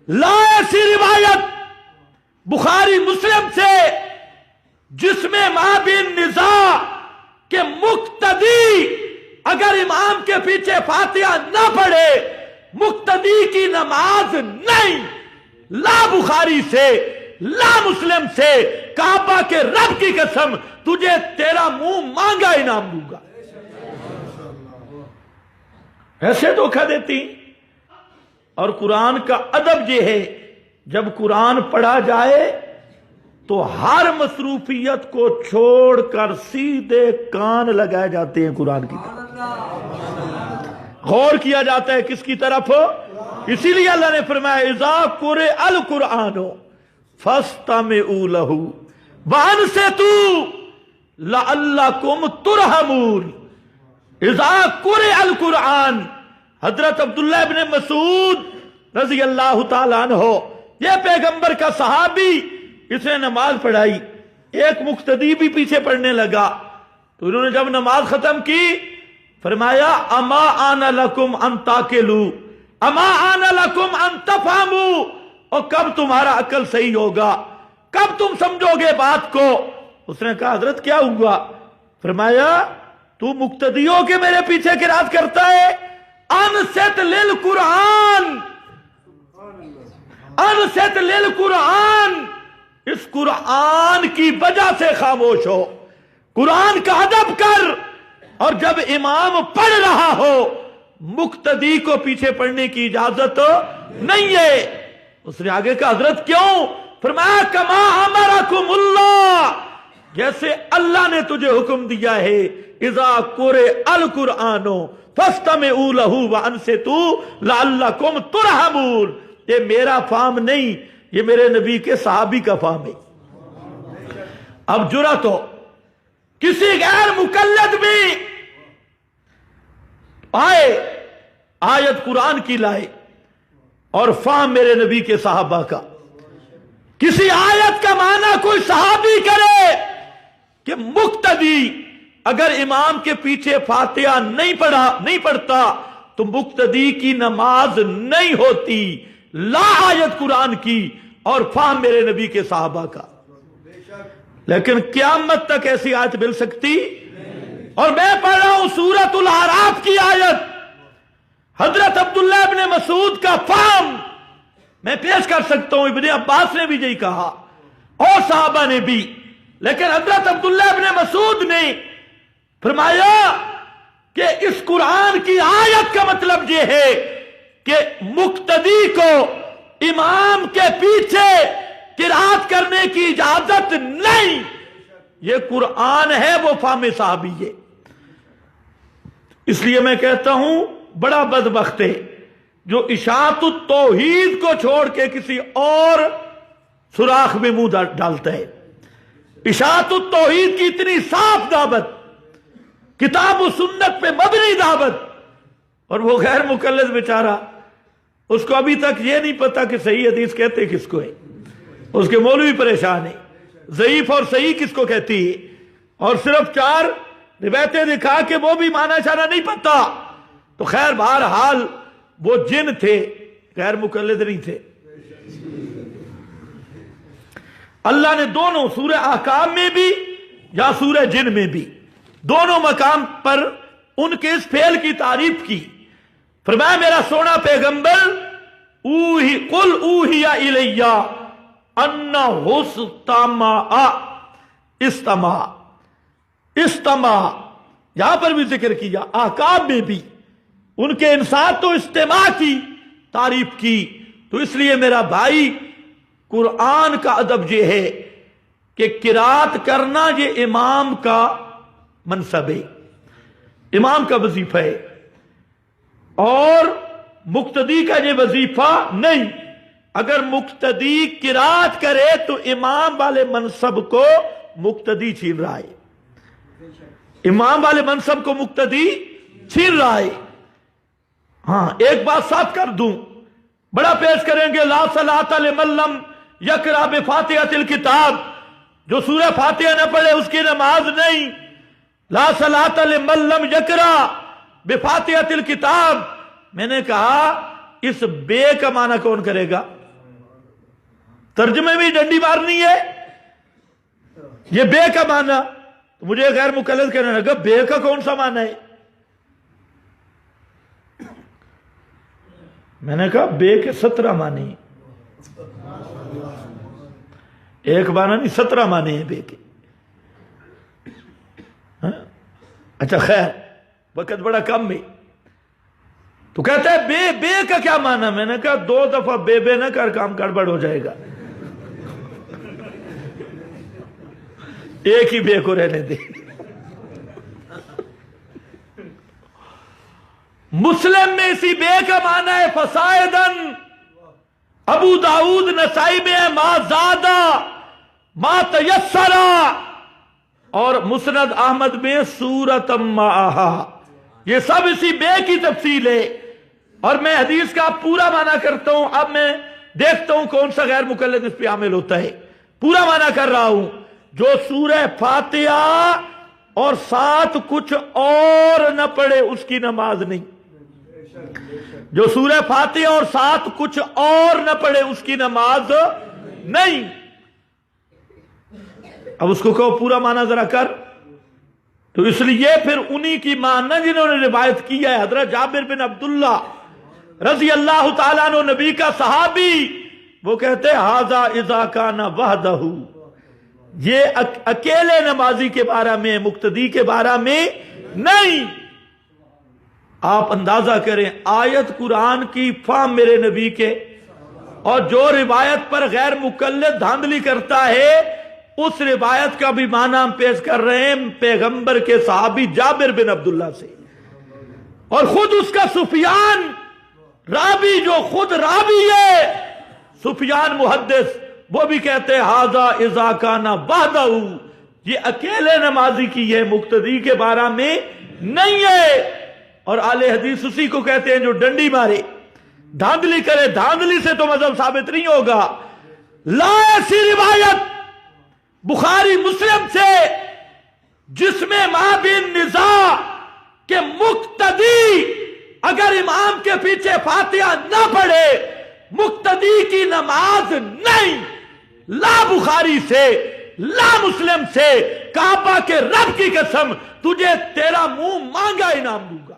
لا ایسی روایت بخاری مسلم سے جس میں مابین نزاع کہ مقتدی اگر امام کے پیچھے فاتحہ نہ پڑھے مقتدی کی نماز نہیں، لا بخاری سے لا مسلم سے، کعبہ کے رب کی قسم تجھے تیرا منہ مانگا انعام دوں گا۔ ایسے دھوکہ دیتی۔ اور قرآن کا ادب یہ ہے جب قرآن پڑھا جائے تو ہر مصروفیت کو چھوڑ کر سیدھے کان لگائے جاتے ہیں قرآن کی طرف، غور کیا جاتا ہے کس کی طرف؟ اسی لیے اللہ نے فرمایا اذا قرئ القرآن فاستمعوا له وانصتوا لعلکم ترحمون۔ اذا قرئ القرآن، حضرت عبداللہ ابن مسعود رضی اللہ تعالیٰ عنہ، یہ پیغمبر کا صحابی، اس نے نماز پڑھائی، ایک مقتدی بھی پیچھے پڑھنے لگا، تو انہوں نے جب نماز ختم کی فرمایا اما آن لکم ان تاکلوا اما آن لکم ان تفہموا، اور کب تمہارا عقل صحیح ہوگا، کب تم سمجھو گے بات کو؟ اس نے کہا حضرت کیا ہوا؟ فرمایا تو مقتدیوں کے میرے پیچھے قرات کرتا ہے، انصت للقرآن، انصت للقرآن، اس قرآن کی وجہ سے خاموش ہو، قرآن کا ادب کر، اور جب امام پڑھ رہا ہو مقتدی کو پیچھے پڑھنے کی اجازت نہیں ہے۔ اس نے آگے کہا حضرت کیوں؟ فرمایا کما امرکم اللہ، جیسے اللہ نے تجھے حکم دیا ہے اذا قرئ القرآن فاستمعوا له وانصتوا لعلکم ترحمون۔ یہ میرا فہم نہیں، یہ میرے نبی کے صحابی کا فہم ہے۔ اب جرأت ہو کسی غیر مقلد بھی آئے آیت قرآن کی لائے اور فہم میرے نبی کے صحابہ کا، کسی آیت کا معنی کوئی صحابی کرے کہ مقتدی اگر امام کے پیچھے فاتحہ نہیں پڑھتا تو مقتدی کی نماز نہیں ہوتی، لا آیت قرآن کی اور فہم میرے نبی کے صحابہ کا۔ لیکن قیامت تک ایسی آیت مل سکتی؟ اور میں پڑھ رہا ہوں سورۃ الاعراف کی آیت، حضرت عبداللہ ابن مسعود کا فہم میں پیش کر سکتا ہوں، ابن عباس نے بھی یہی کہا اور صحابہ نے بھی، لیکن حضرت عبداللہ ابن مسعود نے فرمایا کہ اس قرآن کی آیت کا مطلب یہ ہے کہ مقتدی کو امام کے پیچھے قرات کرنے کی اجازت نہیں، یہ قرآن ہے، وہ فہم صحابی ہے۔ اس لیے میں کہتا ہوں بڑا بدبخت ہے جو اشاعت التوحید کو چھوڑ کے کسی اور سوراخ میں منہ ڈالتا ہے۔ اشاعت التوحید کی اتنی صاف دعوت، کتاب و سنت پہ مبنی دعوت، اور وہ غیر مقلد بیچارہ، اس کو ابھی تک یہ نہیں پتا کہ صحیح حدیث کہتے کس کو ہے، اس کے مولوی پریشان ہے، ضعیف اور صحیح کس کو کہتی ہے، اور صرف 4 روایتیں دکھا کے وہ بھی مانا شانا نہیں پتا۔ تو خیر بہرحال وہ جن تھے، غیر مقلد نہیں تھے۔ اللہ نے دونوں سورہ احقاف میں بھی یا سورہ جن میں بھی دونوں مقام پر ان کے اس فعل کی تعریف کی۔ فرمایا میرا سونا پیغمبر قل اوحی الی انہ استماع، یہاں پر بھی ذکر کیا، احقاف میں بھی ان کے انصات و استماع کی تعریف کی۔ تو اس لیے میرا بھائی قرآن کا ادب یہ ہے کہ قرات کرنا یہ امام کا منصب ہے، امام کا وظیفہ ہے، اور مقتدی کا یہ وظیفہ نہیں۔ اگر مقتدی قرات کرے تو امام والے منصب کو مقتدی چھین رہا ہے، امام والے منصب کو مقتدی چھین رہا ہے۔ ہاں ایک بات صاف کر دوں، بڑا پیش کریں گے لا صلاۃ لمن لم یقرأ بفاتحۃ الکتاب، جو سورہ فاتحہ نہ پڑھے اس کی نماز نہیں۔ لا صلاۃ لمن لم یقرأ بفاتحۃ الکتاب، میں نے کہا اس بے کا معنی کون کرے گا؟ ترجمے میں ڈنڈی مارنی ہے. یہ بے کا معنی تو مجھے غیر مقلد کہنے لگا بے کا کون سا معنی ہے؟ میں نے کہا بے کے 17 معنی ہیں. ایک معنی نہیں 17 معنی ہیں بے کے. اچھا خیر وقت بڑا کم ہے تو کہتا ہے بے کا کیا معنی؟ میں نے کہا 2 دفعہ بے نہ کر کام گڑبڑ ہو جائے گا. ایک ہی بے کو رہنے دے. مسلم میں اسی بے کا معنی ہے فسائدن. ابو داؤد نسائی میں ہے ما زادہ ما تیسرا، اور مسند احمد میں سورۃ معہا. یہ سب اسی بے کی تفصیل ہے. اور میں حدیث کا پورا معنی کرتا ہوں. اب میں دیکھتا ہوں کون سا غیر مقلد اس پہ عامل ہوتا ہے. پورا معنی کر رہا ہوں. جو سورہ فاتحہ اور ساتھ کچھ اور نہ پڑھے اس کی نماز نہیں. جو سورہ فاتحہ اور ساتھ کچھ اور نہ پڑھے اس کی نماز نہیں. اب اس کو کہو پورا معنی ذرا کر. تو اس لیے پھر انہی کی ماننا جنہوں نے روایت کی ہے. حضرت جابر بن عبداللہ رضی اللہ تعالیٰ عنہ نبی کا صحابی، وہ کہتے ہیں ھذا اذا کان وحدہ، یہ اکیلے نمازی کے بارے میں، مقتدی کے بارے میں نہیں. آپ اندازہ کریں آیت قرآن کی فہم میرے نبی کے، اور جو روایت پر غیر مقلد دھاندلی کرتا ہے اس روایت کا بھی معنی ہم پیش کر رہے ہیں پیغمبر کے صحابی جابر بن عبداللہ سے. اور خود اس کا سفیان راوی، جو خود راوی ہے سفیان محدث، وہ بھی کہتے ہیں ھذا اذا کان وحدہ، یہ اکیلے نمازی کی ہے، مقتدی کے بارے میں نہیں ہے. اور اہل حدیث اسی کو کہتے ہیں جو ڈنڈی مارے، دھاندلی کرے. دھاندلی سے تو مذہب ثابت نہیں ہوگا. لا ایسی روایت بخاری مسلم سے جس میں مابین نزاع کہ مقتدی اگر امام کے پیچھے فاتحہ نہ پڑھے مقتدی کی نماز نہیں. لا بخاری سے لا مسلم سے. کعبہ کے رب کی قسم تجھے تیرا منہ مانگا انعام دوں گا.